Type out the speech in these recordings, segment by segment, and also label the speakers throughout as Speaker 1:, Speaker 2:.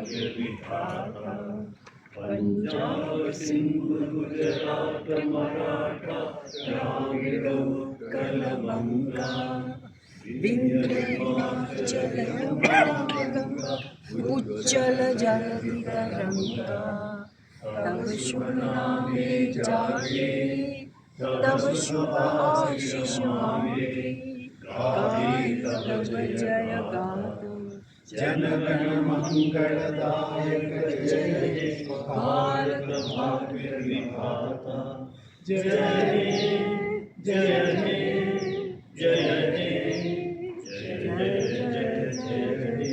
Speaker 1: भाग्य विधाता पंजाब सिंध गुजरात मराठा द्राविड़ उत्कल बंगा विंध्य हिमाचल यमुना गंगा उज्जल जलधि तरंगा तब शुभ नामे जागे तब शुभ आशीष मांगे गाये तब जय गात जन गण मंगलदायक जय हे भारत भाग्य विधाता जय हे जय हे जय हे जय जय जय हे.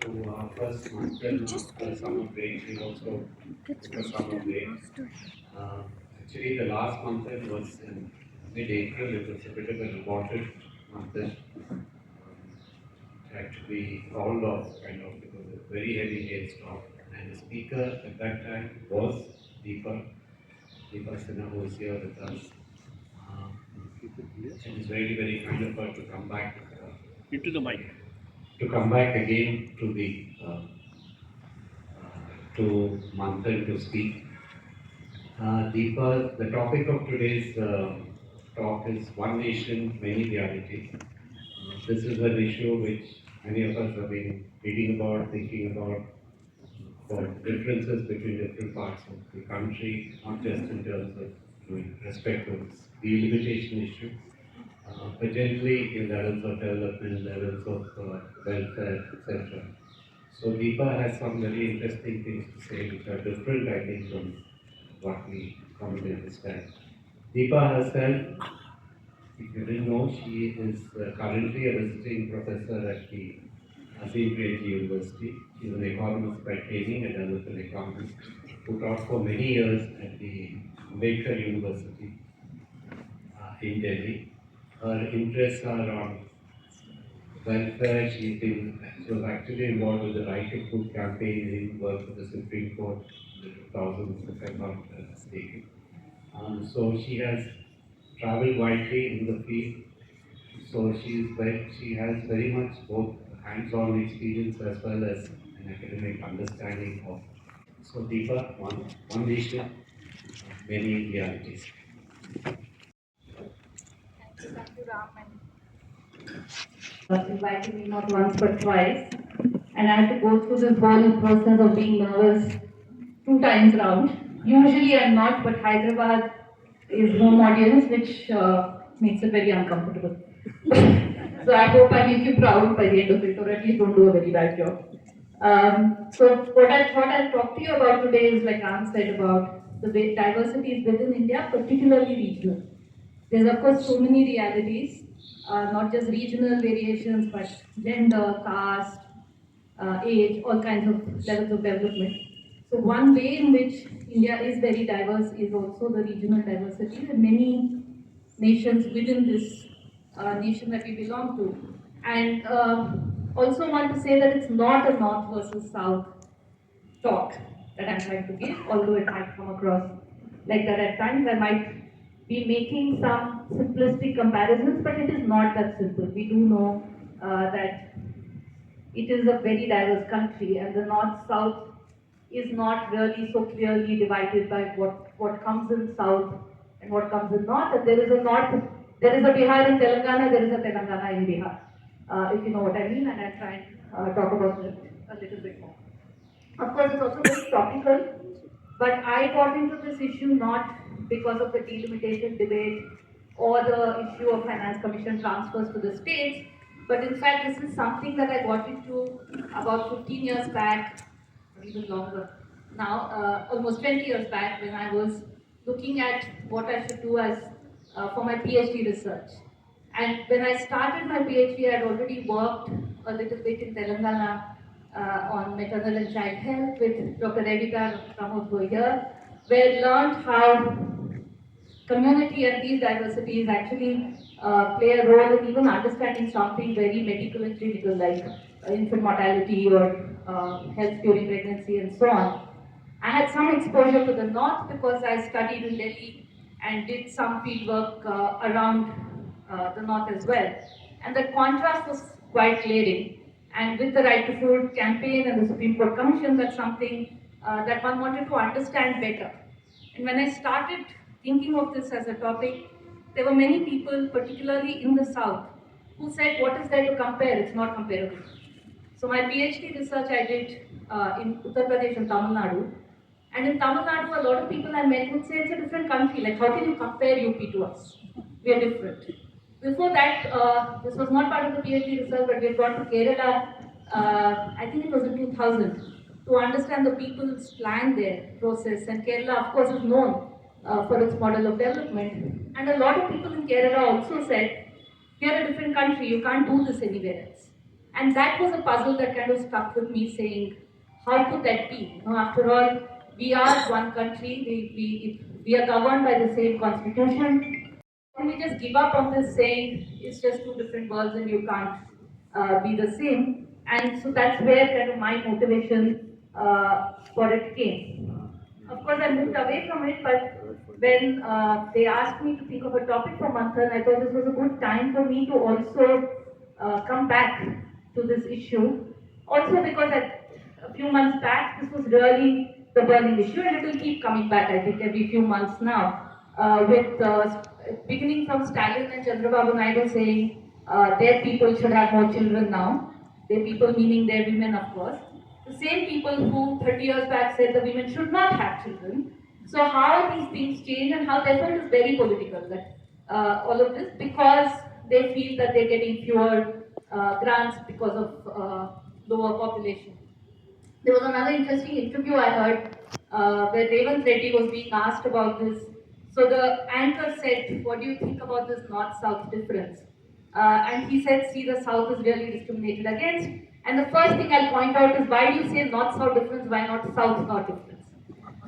Speaker 2: So first month after summer break, we also took a summer break. Actually, the last month was in mid-April. It was a bit of an aborted month. Had to be called off kind of because of a very heavy hailstorm. And the speaker at that time was Sinha, who was here with us. It is very, very kind of her to come back
Speaker 1: Into the mic.
Speaker 2: To come back again to the to Manthan to speak. Deepa, the topic of today's talk is One Nation, Many Realities. This is an issue which many of us have been reading about, thinking about, the differences between different parts of the country, not just in terms of respect to the delimitation issue, but generally in levels of development, levels of welfare, etc. So Deepa has some very interesting things to say which are different, I think, from what we commonly understand. Deepa herself, if you didn't know, she is currently a visiting professor at the Interstate University. She is an economist by training and as an economist who taught for many years at the University in Delhi. Her interests are on welfare. She was actually involved with the Right to Food campaign in work with the Supreme Court in the 2000s, if I'm not mistaken. So she has traveled widely in the field. So she has very much both hands-on experience as well as an academic understanding of. So Deepa, one nation, many realities.
Speaker 3: Thank you, Ram, inviting me not once but twice. And I had to go through this whole process of being nervous 2 times round. Usually I'm not, but Hyderabad is home audience, which makes it very uncomfortable. So I hope I make you proud by the end of it, or at least don't do a very bad job. So what I thought I'll talk to you about today is, like Ram said, about the diversities within India, particularly regional. There's of course so many realities, not just regional variations, but gender, caste, age, all kinds of levels of development. So one way in which India is very diverse is also the regional diversity, and many nations within this nation that we belong to. And also want to say that it's not a north versus south talk that I'm trying to give, although it might come across like that at times. I might be making some simplistic comparisons, but it is not that simple. We do know that it is a very diverse country, and the north-south is not really so clearly divided by what comes in south and what comes in north. And there is a north, there is a Bihar in Telangana, there is a Telangana in Bihar, if you know what I mean, and I'll try and talk about it a little bit more. Of course, it's also very topical, but I got into this issue not because of the delimitation debate or the issue of finance commission transfers to the states, but in fact, this is something that I got into about 15 years back, or even longer now, almost 20 years back, when I was looking at what I should do as for my PhD research. And when I started my PhD, I had already worked a little bit in Telangana on maternal and child health with Dr. Redika from here, where I learned how community and these diversities actually play a role in even understanding something very medical and clinical like infant mortality or health during pregnancy and so on. I had some exposure to the north because I studied in Delhi and did some field work around the north as well. And the contrast was quite glaring. And with the Right to Food campaign and the Supreme Court Commission, that's something that one wanted to understand better. And when I started thinking of this as a topic, there were many people, particularly in the South, who said, what is there to compare? It's not comparable. So my PhD research I did in Uttar Pradesh and Tamil Nadu. And in Tamil Nadu, a lot of people I met would say it's a different country. Like, how can you compare UP to us? We are different. Before that, this was not part of the PhD research, but we had gone to Kerala, I think it was in 2000, to understand the people's plan there, process. And Kerala, of course, is known for its model of development. And a lot of people in Kerala also said, we are a different country, you can't do this anywhere else. And that was a puzzle that kind of stuck with me, saying, how could that be? You know, after all, we are one country, we are governed by the same constitution. Can we just give up on this saying it's just two different worlds and you can't be the same? And so that's where kind of my motivation for it came. Of course, I moved away from it, but when they asked me to think of a topic for Manthan, I thought this was a good time for me to also come back to this issue. Also because a few months back, this was really the burning issue, and it will keep coming back, I think, every few months now. Beginning from Stalin and Chandrababu Naidu saying their people should have more children now. Their people meaning their women, of course. The same people who 30 years back said the women should not have children. So how these things change, and how therefore it is very political, that all of this, because they feel that they're getting fewer grants because of lower population. There was another interesting interview I heard where Revant Reddy was being asked about this. So the anchor said, what do you think about this North-South difference? And he said, see, the South is really discriminated against. And the first thing I'll point out is, why do you say North-South difference, why not South-North difference?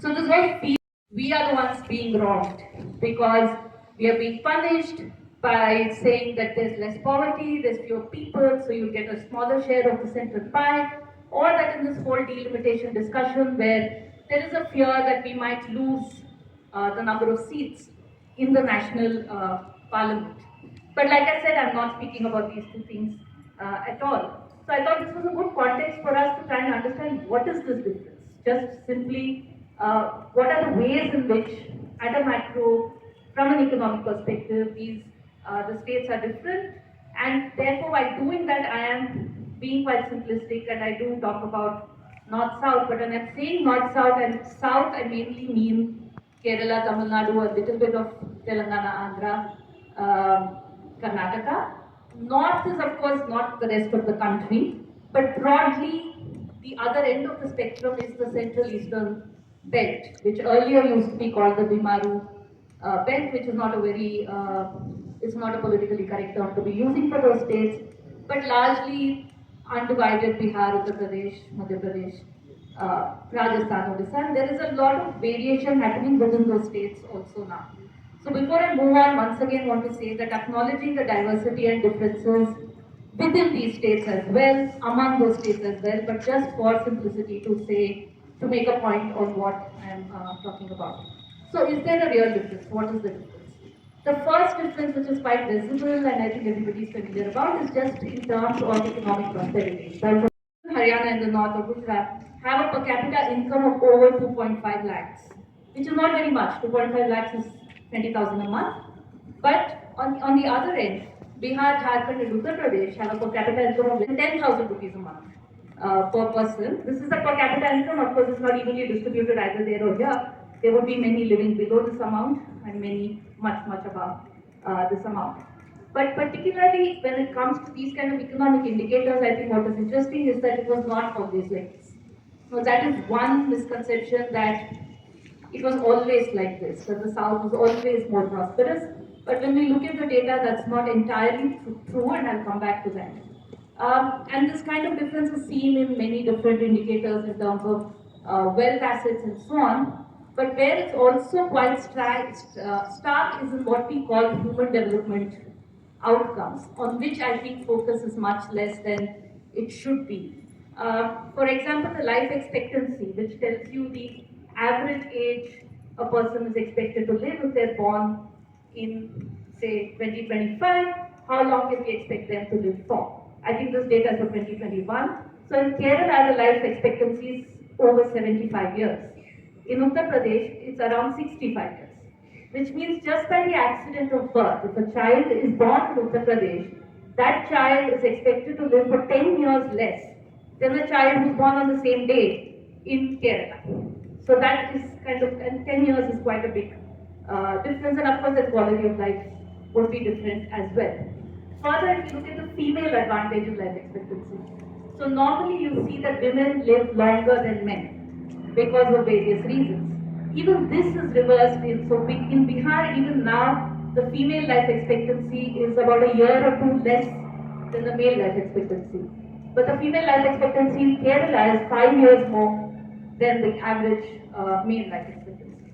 Speaker 3: So this whole feel, we are the ones being wronged, because we are being punished by saying that there's less poverty, there's fewer people, so you get a smaller share of the central pie, or that in this whole delimitation discussion where there is a fear that we might lose the number of seats in the national parliament. But like I said, I'm not speaking about these two things at all. So I thought this was a good context for us to try and understand what is this difference. Just simply, what are the ways in which, at a macro, from an economic perspective, the states are different, and therefore by doing that I am being quite simplistic, and I do talk about North-South, but when I'm saying North-South and South, I mainly mean Kerala, Tamil Nadu, a little bit of Telangana, Andhra, Karnataka. North is of course not the rest of the country, but broadly the other end of the spectrum is the Central Eastern belt, which earlier used to be called the Bimaru belt, which is not a very, it's not a politically correct term to be using for those states, but largely undivided Bihar, Uttar Pradesh, Madhya Pradesh, Rajasthan, Odisha, and there is a lot of variation happening within those states also now. So before I move on, once again want to say that acknowledging the diversity and differences within these states as well, among those states as well, but just for simplicity to say, to make a point on what I am talking about. So is there a real difference? What is the difference? The first difference, which is quite visible and I think everybody is familiar about, is just in terms of economic prosperity. So Haryana and the north of Gujarat have a per capita income of over 2.5 lakhs, which is not very much. 2.5 lakhs is 20,000 a month. But on the other end, Bihar, Jharkhand and Uttar Pradesh have a per capita income of 10,000 rupees a month per person. This is the per capita income. Of course, it's not evenly distributed either there or here. There would be many living below this amount and many much above this amount. But particularly when it comes to these kind of economic indicators, I think what is interesting is that it was not always like this. So that is one misconception, that it was always like this, that the South was always more prosperous. But when we look at the data, that's not entirely true, and I'll come back to that. And this kind of difference is seen in many different indicators in terms of wealth assets and so on. But where it's also quite stark is in what we call human development outcomes, on which I think focus is much less than it should be. For example, the life expectancy, which tells you the average age a person is expected to live if they're born in, say, 2025, how long can we expect them to live for? I think this data is for 2021. So in Kerala, the life expectancy is over 75 years. In Uttar Pradesh, it's around 65 years. Which means just by the accident of birth, if a child is born in Uttar Pradesh, that child is expected to live for 10 years less than the child who's born on the same day in Kerala. So that is kind of, and 10 years is quite a big difference, and of course the quality of life would be different as well. Further, if you look at the female advantage of life expectancy, so normally you see that women live longer than men because of various reasons. Even this is reversed in Bihar, even now, the female life expectancy is about a year or two less than the male life expectancy. But the female life expectancy in Kerala is 5 years more than the average male life expectancy.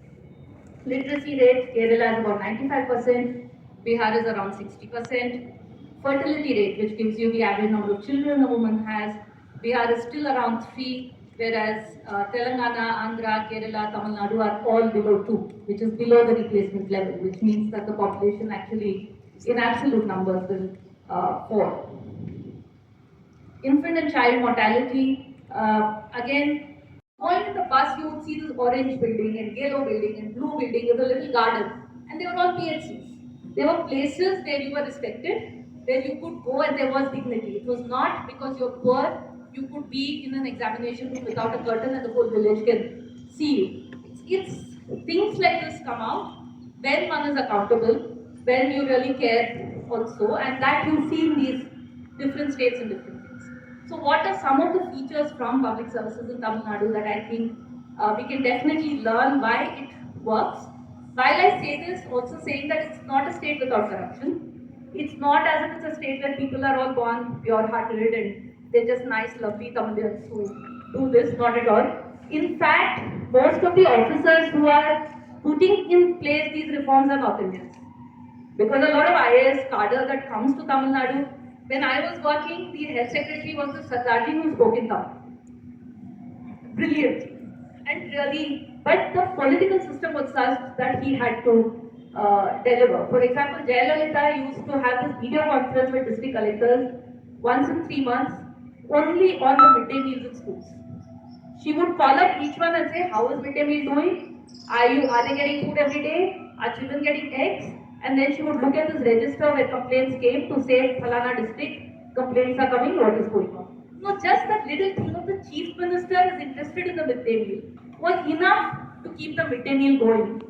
Speaker 3: Literacy rate, Kerala is about 95%, Bihar is around 60%. Fertility rate, which gives you the average number of children a woman has, Bihar is still around 3, whereas Telangana, Andhra, Kerala, Tamil Nadu are all below 2, which is below the replacement level, which means that the population actually, in absolute numbers, will fall. Infant and child mortality, again, going in the bus, you would see this orange building and yellow building and blue building with a little garden, and they were all PHCs. They were places where you were respected, where you could go and there was dignity. It was not because you're poor, you could be in an examination room without a curtain and the whole village can see you. It's things like this come out when one is accountable, when you really care also, and that you see in these different states and different things. So what are some of the features from public services in Tamil Nadu that I think we can definitely learn why it works? While I say this, also saying that it's not a state without corruption. It's not as if it's a state where people are all born pure-hearted and they're just nice, lovely Tamilians who do this, not at all. In fact, most of the officers who are putting in place these reforms are North Indians. Because a lot of IAS cadre that comes to Tamil Nadu, when I was working, the health secretary was the Sardarji who spoke in Tamil. Brilliant. And really, but the political system was such that he had to deliver. For example, Jayalalitha used to have this video conference with district collectors once in 3 months, only on the midday meals in schools. She would call up each one and say, how is midday meal doing? Are they getting food every day? Are children getting eggs? And then she would look at this register where complaints came to say, Phalana district, complaints are coming, what is going on? No, just that little thing of the chief minister is interested in the midday meal was enough to keep the midday meal going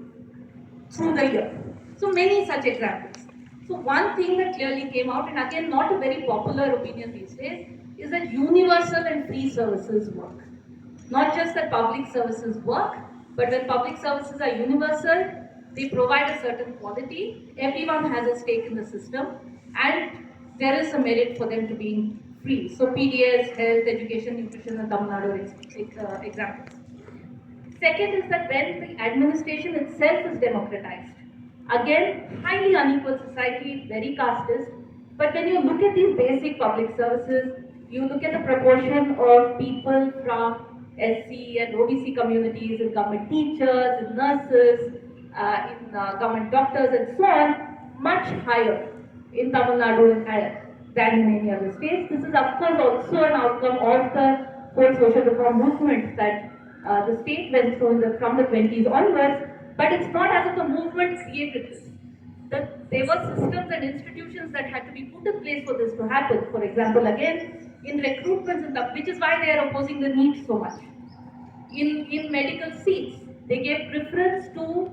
Speaker 3: through the year. So many such examples. So one thing that clearly came out, and again not a very popular opinion these days, is that universal and free services work. Not just that public services work, but when public services are universal, they provide a certain quality, everyone has a stake in the system, and there is a merit for them to being free. So PDS, health, education, nutrition, and Tamil Nadu are examples. Second is that when the administration itself is democratized, again, highly unequal society, very casteist, but when you look at these basic public services, you look at the proportion of people from SC and OBC communities, in government teachers, in nurses, in government doctors and so on, much higher in Tamil Nadu than in any other states. This is of course also an outcome of the whole social reform movement that the state went through from the 20s onwards, but it's not as if the movement created this. There were systems and institutions that had to be put in place for this to happen. For example, again, in recruitments and stuff, which is why they are opposing the NEET so much. In medical seats, they gave preference to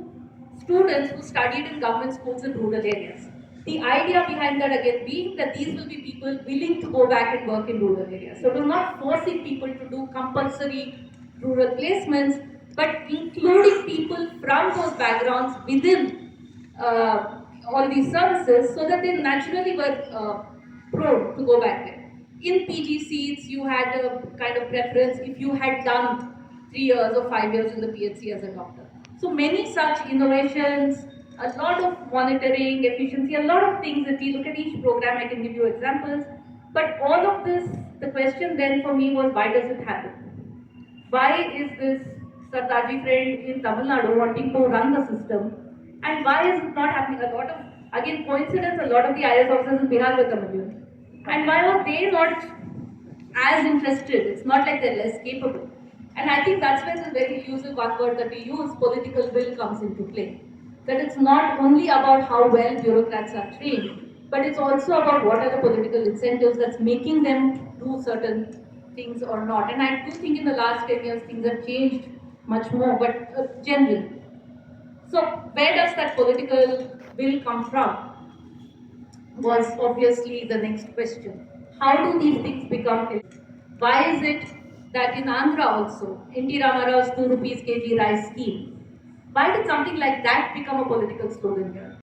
Speaker 3: students who studied in government schools in rural areas. The idea behind that again being that these will be people willing to go back and work in rural areas. So it was not forcing people to do compulsory rural placements, but including people from those backgrounds within all these services so that they naturally were prone to go back there. In PG seats, you had a kind of preference if you had done 3 years or 5 years in the PhD as a doctor. So many such innovations, a lot of monitoring, efficiency, a lot of things. If you look at each program, I can give you examples. But all of this, the question then for me was, why does it happen? Why is this Sardarji friend in Tamil Nadu wanting to run the system? And why is it not happening? A lot of, again, coincidence, a lot of the IAS officers in Bihar were Tamilians. And why are they not as interested? It's not like they're less capable. And I think that's where the very use of one word that we use, political will, comes into play. That it's not only about how well bureaucrats are trained, but it's also about what are the political incentives that's making them do certain things or not. And I do think in the last 10 years things have changed much more, but generally. So where does that political will come from? Was obviously the next question. How do these things become illegal? Why is it that in Andhra also, N.T. Ramarao's 2 rupees kg rice scheme, why did something like that become a political slogan here?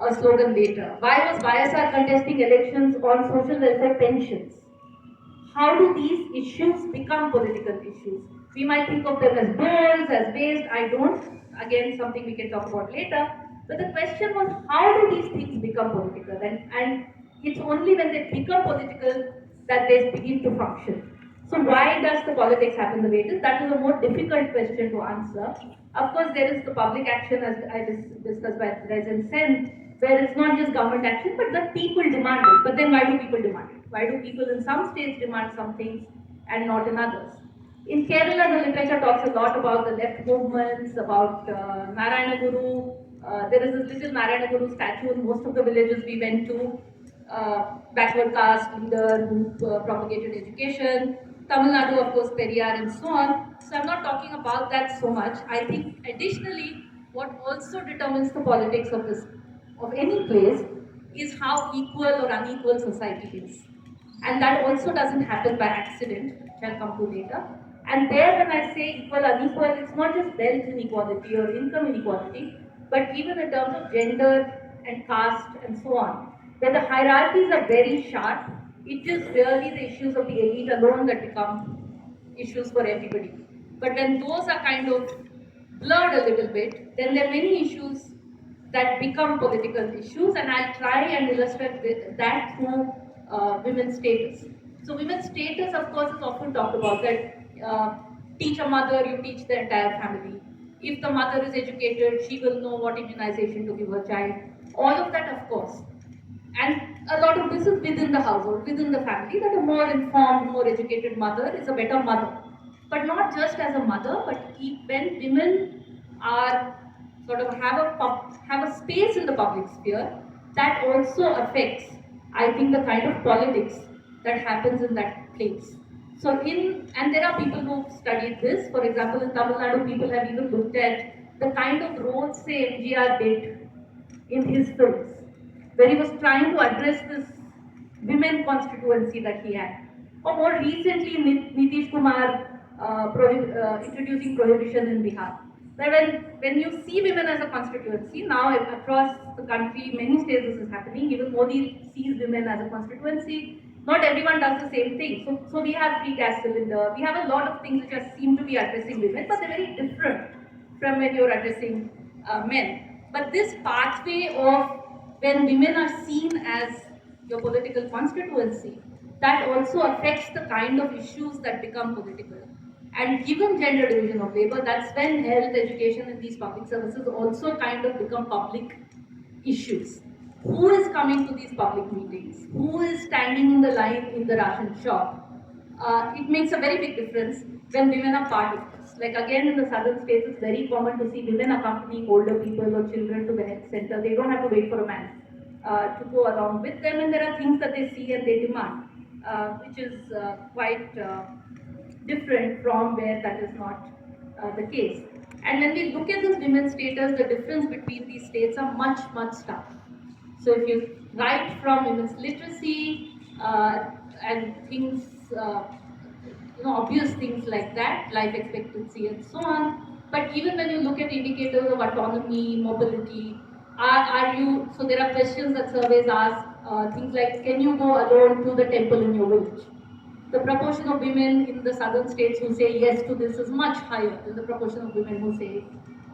Speaker 3: A slogan later. Why was YSR contesting elections on social welfare pensions? How do these issues become political issues? We might think of them as goals, as waste. I don't. Again, something we can talk about later. But the question was, how do these things become political? And it's only when they become political that they begin to function. So why does the politics happen the way it is? That is a more difficult question to answer. Of course, there is the public action, as I discussed by Resin Sen, where it's not just government action, but the people demand it. But then why do people demand it? Why do people in some states demand some things and not in others? In Kerala, the literature talks a lot about the left movements, about Narayana Guru. There is this little Narayana Guru statue in most of the villages we went to. Backward caste leader who propagated education. Tamil Nadu, of course, Periyar, and so on. So I'm not talking about that so much. I think additionally, what also determines the politics of this, of any place, is how equal or unequal society is. And that also doesn't happen by accident, which I'll come to later. And there, when I say equal, unequal, it's not just wealth inequality or income inequality, but even in terms of gender and caste and so on, where the hierarchies are very sharp. It is really the issues of the elite alone that become issues for everybody. But when those are kind of blurred a little bit, then there are many issues that become political issues, and I'll try and illustrate that through women's status. So women's status, of course, is often talked about that teach a mother, you teach the entire family. If the mother is educated, she will know what immunization to give her child. All of that, of course. And a lot of this is within the household, within the family, that a more informed, more educated mother is a better mother. But not just as a mother, but when women are sort of have a space in the public sphere, that also affects, I think, the kind of politics that happens in that place. So and there are people who studied this. For example, in Tamil Nadu, people have even looked at the kind of role, say, MGR did in his films, where he was trying to address this women constituency that he had. Or more recently, Nitish Kumar introducing prohibition in Bihar. When you see women as a constituency, now across the country, many states this is happening. Even Modi sees women as a constituency. Not everyone does the same thing. So we have free gas cylinder. We have a lot of things which seem to be addressing women, but they're very different from when you're addressing men. But this pathway of when women are seen as your political constituency, that also affects the kind of issues that become political. And given gender division of labor, that's when health, education, and these public services also kind of become public issues. Who is coming to these public meetings? Who is standing in the line in the ration shop? It makes a very big difference when women are part of this. Like again, in the southern states, it's very common to see women accompanying older people or children to the health center. They don't have to wait for a man to go along with them, and there are things that they see and they demand, which is quite different from where that is not the case. And when we look at this women's status, the difference between these states are much, much stark. So if you write from women's literacy and things, obvious things like that, life expectancy and so on, but even when you look at indicators of autonomy, mobility, so there are questions that surveys ask, things like, can you go alone to the temple in your village? The proportion of women in the southern states who say yes to this is much higher than the proportion of women who say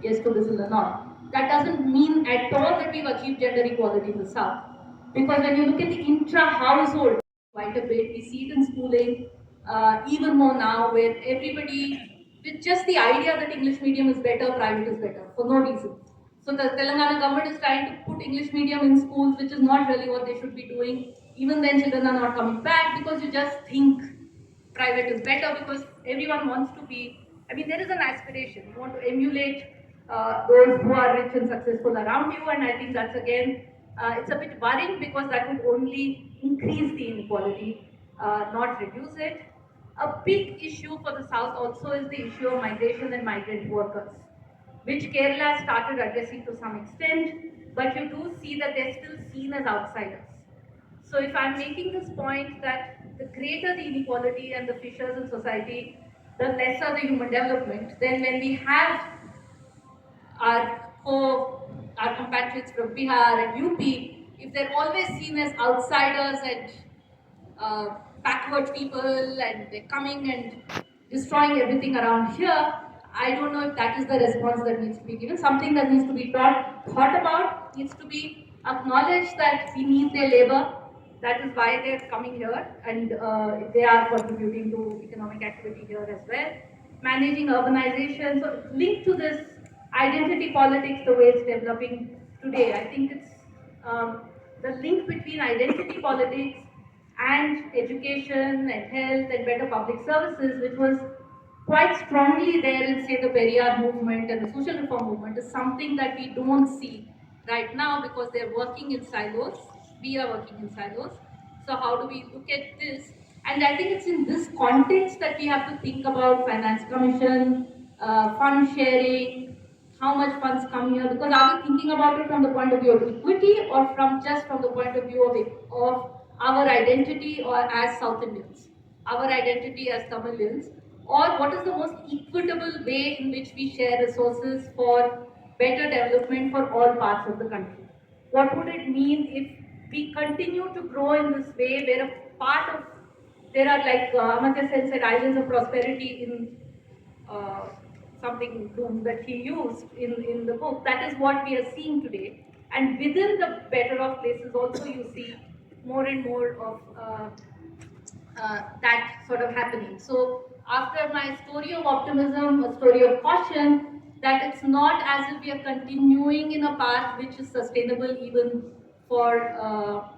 Speaker 3: yes to this in the north. That doesn't mean at all that we've achieved gender equality in the south. Because when you look at the intra-household, quite a bit, we see it in schooling, even more now, where everybody, with just the idea that English medium is better, private is better, for no reason. So the Telangana government is trying to put English medium in schools, which is not really what they should be doing. Even then children are not coming back because you just think private is better because everyone wants to be, I mean, there is an aspiration. You want to emulate those who are rich and successful around you, and I think that's again, it's a bit worrying because that would only increase the inequality, not reduce it. A big issue for the South also is the issue of migration and migrant workers, which Kerala started addressing to some extent, but you do see that they're still seen as outsiders. So if I'm making this point that the greater the inequality and the fissures in society, the lesser the human development, then when we have our our compatriots from Bihar and UP, if they're always seen as outsiders and backward people and they're coming and destroying everything around here, I don't know if that is the response that needs to be given. Something that needs to be thought about, needs to be acknowledged that we need their labor. That is why they're coming here and they are contributing to economic activity here as well. Managing urbanization, so linked to this identity politics, the way it's developing today, I think it's the link between identity politics and education and health and better public services, which was quite strongly there in, say, the Periyar movement and the social reform movement, is something that we don't see right now because they're working in silos. We are working in silos. So how do we look at this? And I think it's in this context that we have to think about finance commission, fund sharing, how much funds come here, because are we thinking about it from the point of view of equity or from the point of view of our identity or as South Indians, our identity as Tamilians, or what is the most equitable way in which we share resources for better development for all parts of the country? What would it mean if we continue to grow in this way where a part of, there are like Amartya Sen said, islands of prosperity in something that he used in the book. That is what we are seeing today. And within the better off places also you see more and more of that sort of happening. So after my story of optimism, a story of caution, that it's not as if we are continuing in a path which is sustainable even for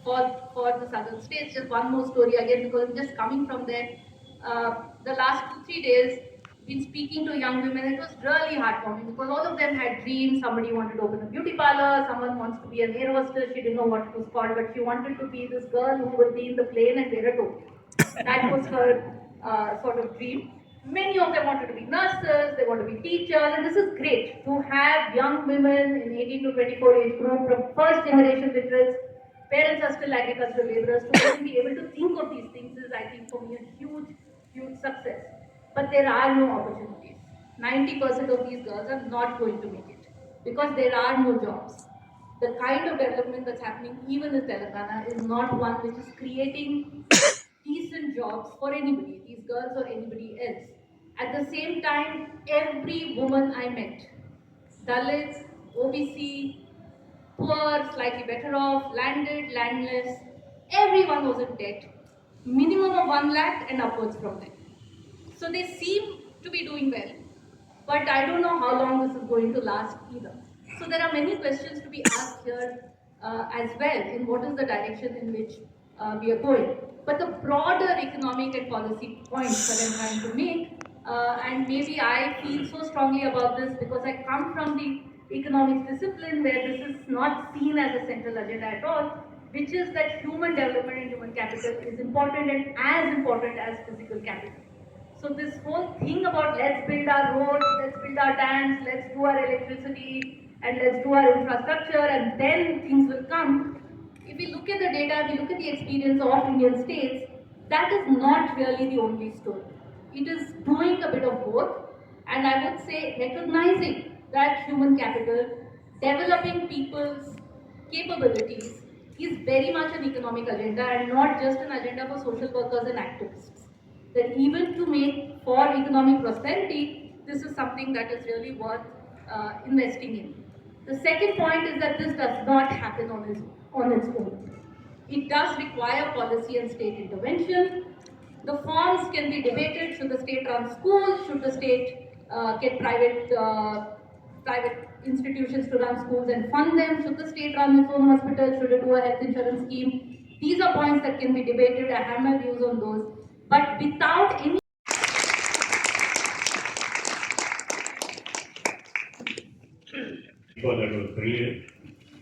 Speaker 3: for the southern states. Just one more story again because I'm just coming from there. The last 2-3 days, been speaking to young women. It was really heartwarming because all of them had dreams. Somebody wanted to open a beauty parlor. Someone wants to be an air hostess. She didn't know what it was called, but she wanted to be this girl who would be in the plane and wear a toque. That was her sort of dream. Many of them wanted to be nurses, they want to be teachers, and this is great to have young women in 18 to 24 age group from first generation literals. Parents are still agricultural laborers, to even be able to think of these things is, I think, for me a huge, huge success. But there are no opportunities. 90% of these girls are not going to make it because there are no jobs. The kind of development that's happening even in Telangana is not one which is creating decent jobs for anybody, these girls or anybody else. At the same time, every woman I met, Dalits, OBC, poor, slightly better off, landed, landless, everyone was in debt. Minimum of 1 lakh and upwards from there. So they seem to be doing well, but I don't know how long this is going to last either. So there are many questions to be asked here as well in what is the direction in which we are going. But the broader economic and policy points that I'm trying to make, and maybe I feel so strongly about this because I come from the economics discipline where this is not seen as a central agenda at all, which is that human development and human capital is important and as important as physical capital. So this whole thing about let's build our roads, let's build our dams, let's do our electricity and let's do our infrastructure and then things will come. If we look at the data, if we look at the experience of Indian states, that is not really the only story. It is doing a bit of both, and I would say recognizing that human capital, developing people's capabilities is very much an economic agenda and not just an agenda for social workers and activists. That even to make for economic prosperity, this is something that is really worth investing in. The second point is that this does not happen on its own. It does require policy and state intervention. The forms can be debated. Should the state run schools? Should the state get private institutions to run schools and fund them? Should the state run its own hospitals? Should it do a health insurance scheme? These are points that can be debated. I have my views on those, but without any
Speaker 1: Because that was brilliant.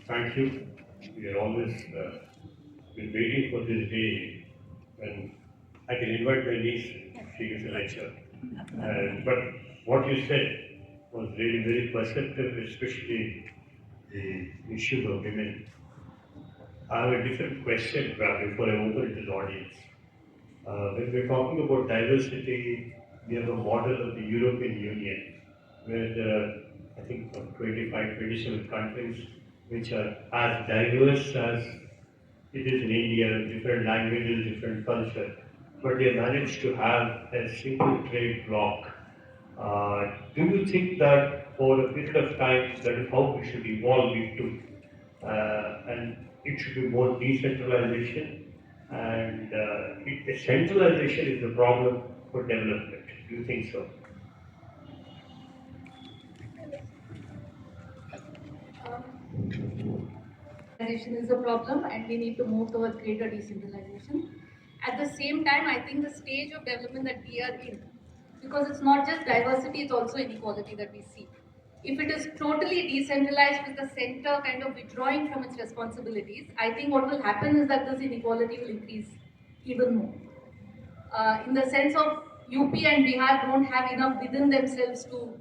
Speaker 1: Thank you. We are always been waiting for this day when I can invite my niece. She gives a lecture. But what you said was really very perceptive, especially the issues of women. I have a different question before I open it to the audience. When we're talking about diversity, we have a model of the European Union where there are, I think, 25, 27 countries which are as diverse as it is in India, different languages, different culture, but they managed to have a single trade bloc. Do you think that for a period of time that is how we should evolve into, and it should be more decentralization, and centralization is the problem for development? Do you think so?
Speaker 3: Decentralization is a problem, and we need to move towards greater decentralization. At the same time, I think the stage of development that we are in, because it's not just diversity, it's also inequality that we see. If it is totally decentralized with the center kind of withdrawing from its responsibilities, I think what will happen is that this inequality will increase even more. In the sense of UP and Bihar don't have enough within themselves to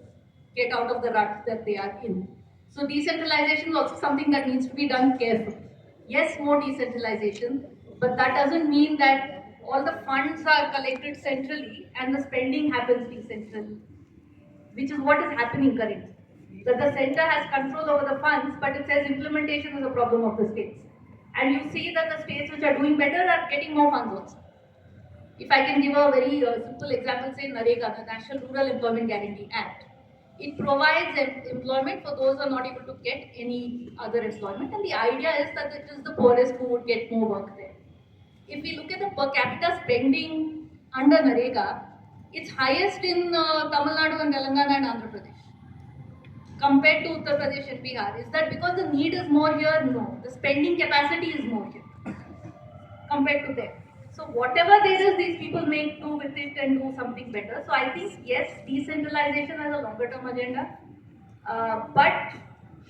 Speaker 3: get out of the rut that they are in. So decentralization is also something that needs to be done carefully. Yes, more decentralization, but that doesn't mean that all the funds are collected centrally and the spending happens decentrally, which is what is happening currently. That the center has control over the funds, but it says implementation is a problem of the states. And you see that the states which are doing better are getting more funds also. If I can give a very simple example, say NREGA, the National Rural Employment Guarantee Act. It provides employment for those who are not able to get any other employment, and the idea is that it is the poorest who would get more work there. If we look at the per capita spending under NREGA, it's highest in Tamil Nadu and Telangana and Andhra Pradesh compared to Uttar Pradesh and Bihar. Is that because the need is more here? No. The spending capacity is more here compared to them. So whatever there is, these people make do with it and do something better. So I think yes, decentralization as a longer term agenda. But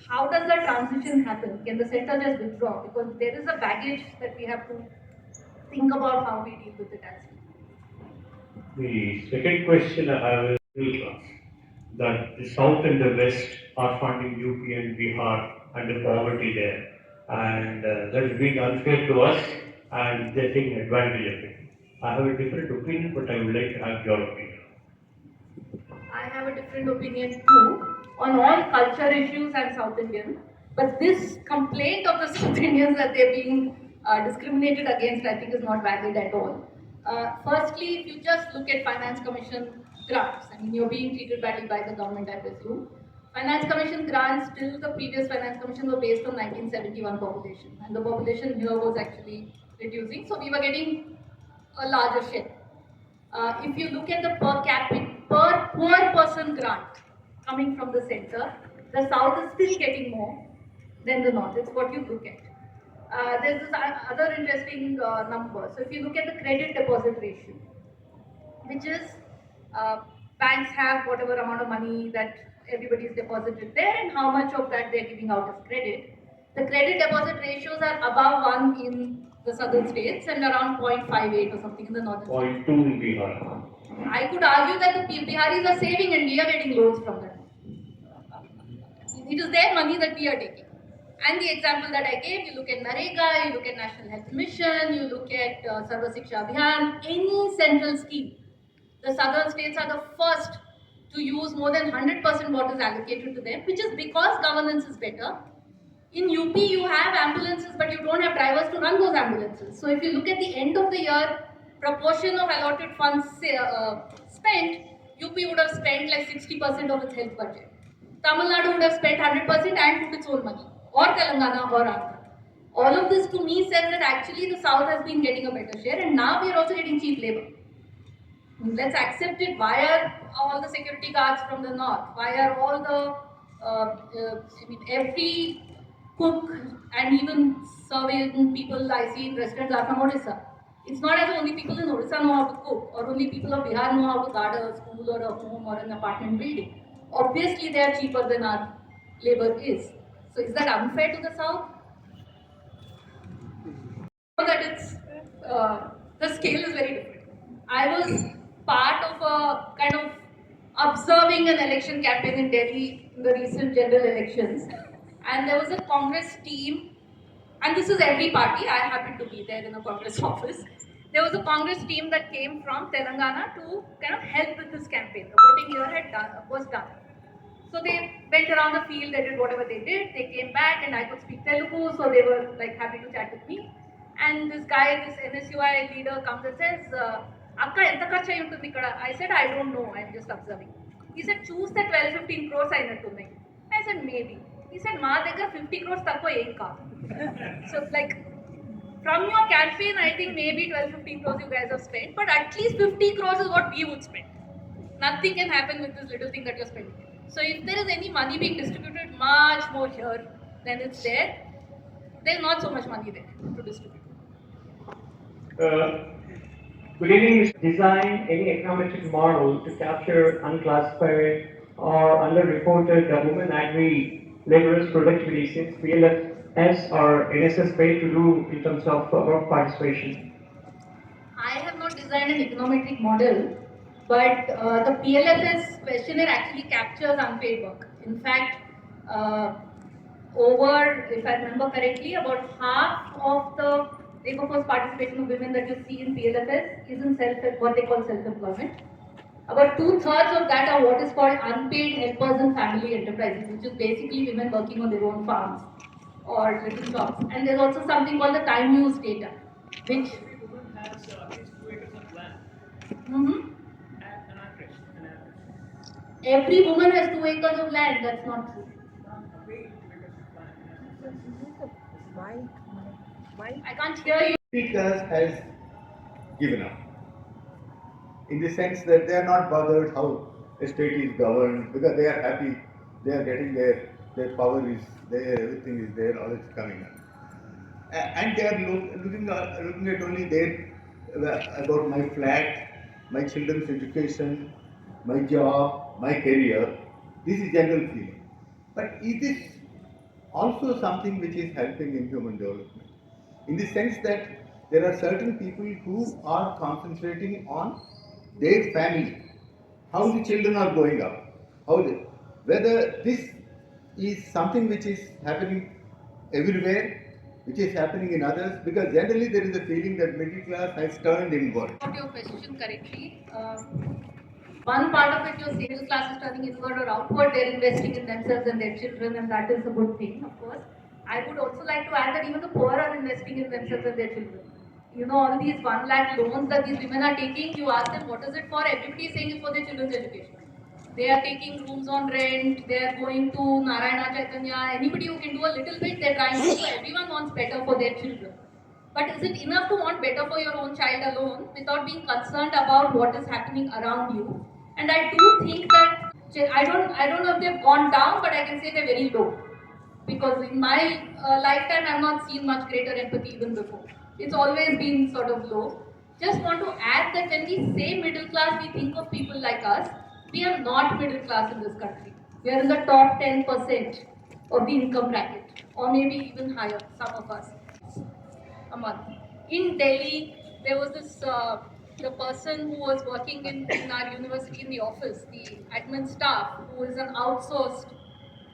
Speaker 3: how does the transition happen? Can the center just withdraw? Because there is a baggage that we have to think about how we deal with it as well.
Speaker 1: The second question I have is middle class. That the South and the West are funding UP and Bihar and the poverty there. And that is being unfair to us and they're taking advantage of it. I have a different opinion, but I would like to have your opinion.
Speaker 3: I have a different opinion too on all culture issues and South Indian. But this complaint of the South Indians that they're being discriminated against, I think, is not valid at all. Firstly, if you just look at Finance Commission grants, I mean, you're being treated badly by the government, I presume. Finance Commission grants till the previous Finance Commission were based on 1971 population, and the population here was actually reducing, so we were getting a larger share. If you look at the per poor person grant coming from the center, the south is still getting more than the north. It's what you look at. There's this other interesting number. So if you look at the credit deposit ratio, which is banks have whatever amount of money that everybody is deposited there and how much of that they're giving out as credit. The credit deposit ratios are above 1 in the southern states and around 0.58 or something in the northern states.
Speaker 1: 0.2 in Bihar.
Speaker 3: I could argue that the Biharis are saving and we are getting loans from them. It is their money that we are taking. And the example that I gave, you look at NREGA, you look at National Health Mission, you look at Sarva Shiksha Abhiyan, any central scheme. The southern states are the first to use more than 100% what is allocated to them, which is because governance is better. In UP, you have ambulances, but you don't have drivers to run those ambulances. So if you look at the end of the year, proportion of allotted funds spent, UP would have spent like 60% of its health budget. Tamil Nadu would have spent 100% and put its own money, or Telangana or Andhra. All of this to me says that actually the south has been getting a better share, and now we are also getting cheap labor. Let's accept it. Why are all the security guards from the north? Why are all the, every cook and even serving people I see in restaurants are from Odisha. It's not as only people in Odisha know how to cook or only people of Bihar know how to guard a school or a home or an apartment building. Obviously, they are cheaper than our labor is. So, is that unfair to the South? That it's the scale is very different. I was part of a kind of observing an election campaign in Delhi in the recent general elections, and there was a Congress team, and this is every party. I happened to be there in a Congress office. There was a Congress team that came from Telangana to kind of help with this campaign. The voting here was done. So they went around the field, they did whatever they did, they came back and I could speak Telugu, so they were like happy to chat with me. And this guy, this NSUI leader comes and says, Akka, enta kharcha untundi ikkada? I said, I don't know, I'm just observing. He said, choose the 12-15 crores అయినట్టున్నాయి. I said, maybe. He said, మా దగ్గర 50 crores తక్కువ ఏం కాదు. So like, from your campaign, I think maybe 12-15 crores you guys have spent, but at least 50 crores is what we would spend. Nothing can happen with this little thing that you're spending. So if there is any money being distributed much more here than it's there, there's not so much money there to distribute.
Speaker 4: Good evening, Mr. Design any econometric model to capture unclassified or underreported women agri laborers productivity since PLFS or NSS failed to do in terms of work participation?
Speaker 3: I have not designed an econometric model, but the PLFS questionnaire actually captures unpaid work. In fact, if I remember correctly, about half of the labor force participation of women that you see in PLFS is in what they call self-employment. About 2/3 of that are what is called unpaid helpers in family enterprises, which is basically women working on their own farms or little jobs. And there's also something called the time use data, which
Speaker 4: Has at least 2 acres of land.
Speaker 3: mm-hmm,
Speaker 4: An average.
Speaker 3: every woman has 2 acres of land. That's not true. I can't hear you.
Speaker 5: Speakers has given up. In the sense that they are not bothered how a state is governed because they are happy, they are getting their power is there, everything is there, all is coming up. And they are looking at only their about my flat, my children's education, my job, my career. This is general feeling. But is this also something which is helping in human development? In the sense that there are certain people who are concentrating on their family, how the children are growing up, whether this is something which is happening everywhere, which is happening in others, because generally there is a feeling that middle class has turned inward.
Speaker 3: Got your question correctly. One part of it, your middle class is turning inward or outward. They're investing in themselves and their children, and that is a good thing, of course. I would also like to add that even the poor are investing in themselves and their children. You know, all these 1 lakh loans that these women are taking, you ask them what is it for, everybody is saying it's for their children's education. They are taking rooms on rent, they are going to Narayana Chaitanya, anybody who can do a little bit, they're trying to do. Everyone wants better for their children. But is it enough to want better for your own child alone without being concerned about what is happening around you? And I do think that I don't know if they've gone down, but I can say they're very low. Because in my lifetime, I've not seen much greater empathy even before. It's always been sort of low. Just want to add that when we say middle class, we think of people like us. We are not middle class in this country. We are in the top 10% of the income bracket, or maybe even higher, some of us, a month. In Delhi, there was this, the person who was working in our university in the office, the admin staff, who is an outsourced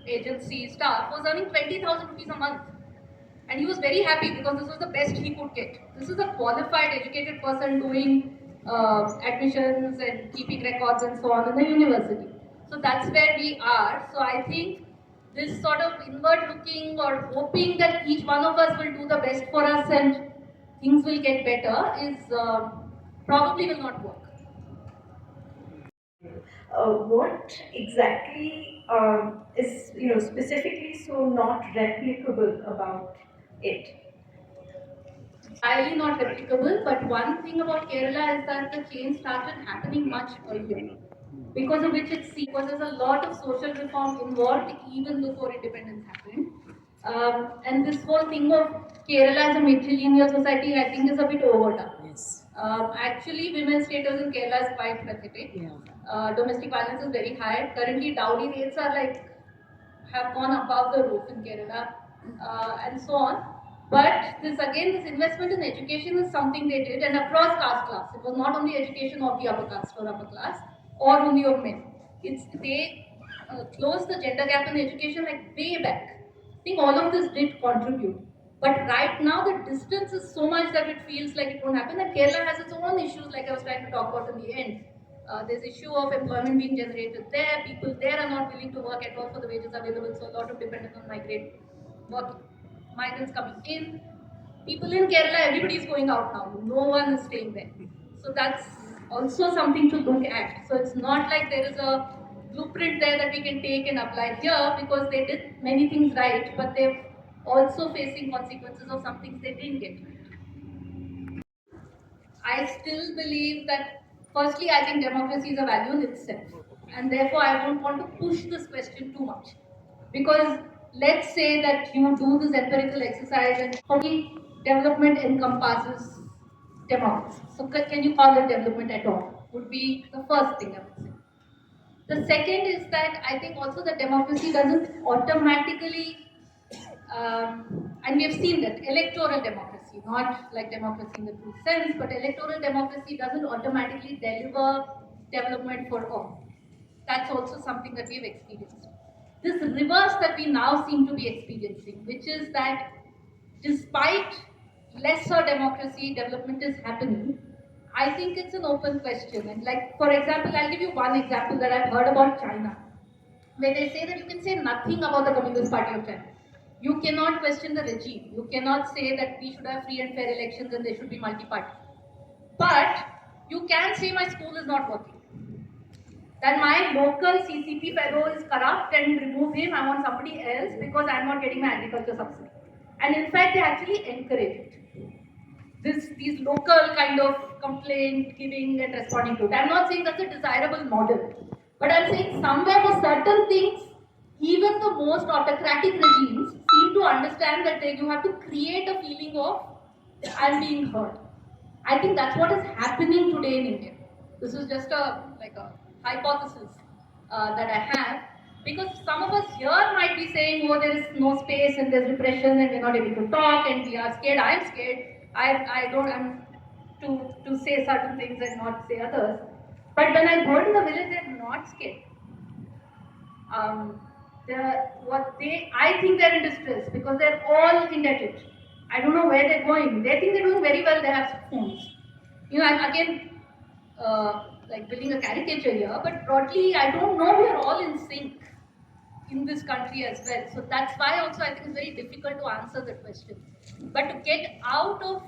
Speaker 3: agency staff, was earning 20,000 rupees a month. And he was very happy because this was the best he could get. This is a qualified, educated person doing admissions and keeping records and so on in the university. So that's where we are. So I think this sort of inward looking or hoping that each one of us will do the best for us and things will get better is probably will not work.
Speaker 6: What exactly is, specifically so not replicable about it?
Speaker 3: Highly not replicable, but one thing about Kerala is that the change started happening much earlier. Because of which it's seen, because there's a lot of social reform involved even before independence happened. And this whole thing of Kerala as a matrilineal society, I think, is a bit overdone.
Speaker 7: Yes.
Speaker 3: Actually, women's status in Kerala is quite pathetic.
Speaker 7: Yeah.
Speaker 3: Domestic violence is very high. Currently, dowry rates are have gone above the roof in Kerala, and so on. But this investment in education is something they did, and across caste class. It was not only education of the upper caste or upper class, or only of men. They closed the gender gap in education like way back. I think all of this did contribute. But right now the distance is so much that it feels like it won't happen. And Kerala has its own issues, like I was trying to talk about in the end. There's issue of employment being generated there. People there are not willing to work at all for the wages available, so a lot of dependence on migrants coming in. People in Kerala, everybody is going out now. No one is staying there. So that's also something to look at. So it's not like there is a blueprint there that we can take and apply here, because they did many things right, but they're also facing consequences of some things they didn't get right. I still believe that, firstly, I think democracy is a value in itself. And therefore, I don't want to push this question too much. Because let's say that you do this empirical exercise and only development encompasses democracy. So, can you call it development at all? Would be the first thing I would say. The second is that I think also that democracy doesn't automatically, and we have seen that electoral democracy, not like democracy in the true sense, but electoral democracy doesn't automatically deliver development for all. That's also something that we've experienced. This reverse that we now seem to be experiencing, which is that despite lesser democracy, development is happening. I think it's an open question. And like, for example, I'll give you one example that I've heard about China, where they say that you can say nothing about the Communist Party of China. You cannot question the regime. You cannot say that we should have free and fair elections and they should be multi-party. But you can say my school is not working. That my local CCP fellow is corrupt and remove him, I want somebody else because I'm not getting my agriculture subsidy. And in fact, they actually encourage it. These local kind of complaint giving and responding to it. I'm not saying that's a desirable model, but I'm saying somewhere for certain things, even the most autocratic regimes seem to understand that you have to create a feeling of I'm being heard. I think that's what is happening today in India. This is just a hypothesis that I have, because some of us here might be saying, oh, there is no space and there's repression and we're not able to talk and we are scared. I'm scared. I'm to say certain things and not say others. But when I go to the village, they're not scared. I think they're in distress because they're all indebted. I don't know where they're going. They think they're doing very well. They have phones. I'm again building a caricature here, but broadly, I don't know we are all in sync in this country as well. So that's why also I think it's very difficult to answer that question. But to get out of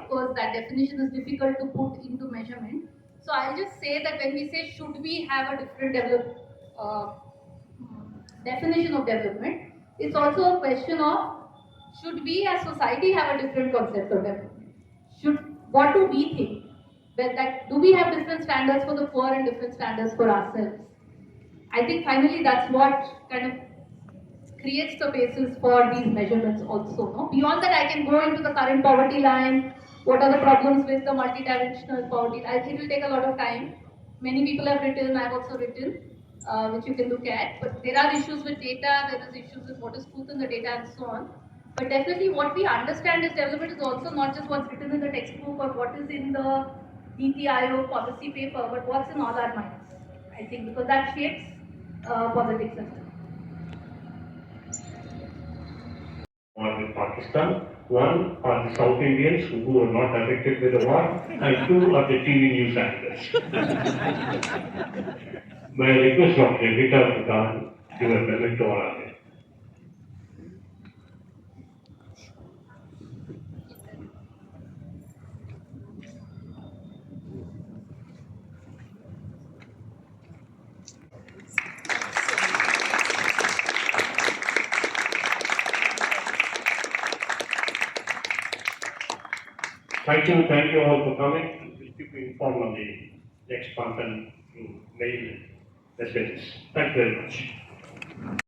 Speaker 3: course, that definition is difficult to put into measurement. So I'll just say that when we say should we have a different definition of development, it's also a question of should we as society have a different concept of development? What do we think? Do we have different standards for the poor and different standards for ourselves? I think finally that's what kind of creates the basis for these measurements also. No? Beyond that, I can go into the current poverty line, what are the problems with the multidimensional poverty. It will take a lot of time. Many people have written, I've also written, which you can look at. But there are issues with data, there is issues with what is truth in the data and so on. But definitely what we understand as development is also not just what's written in the textbook or what is in the NITI Aayog policy paper, but what's in all our minds, I think, because that shapes politics as well.
Speaker 1: One with Pakistan, one are the South Indians who were not affected with the war, and two are the TV news anchors. My request, Dr. ByDipa, to give a memento on it. Thank you all for coming. We'll keep you informed on the next month and mail messages. Thank you very much.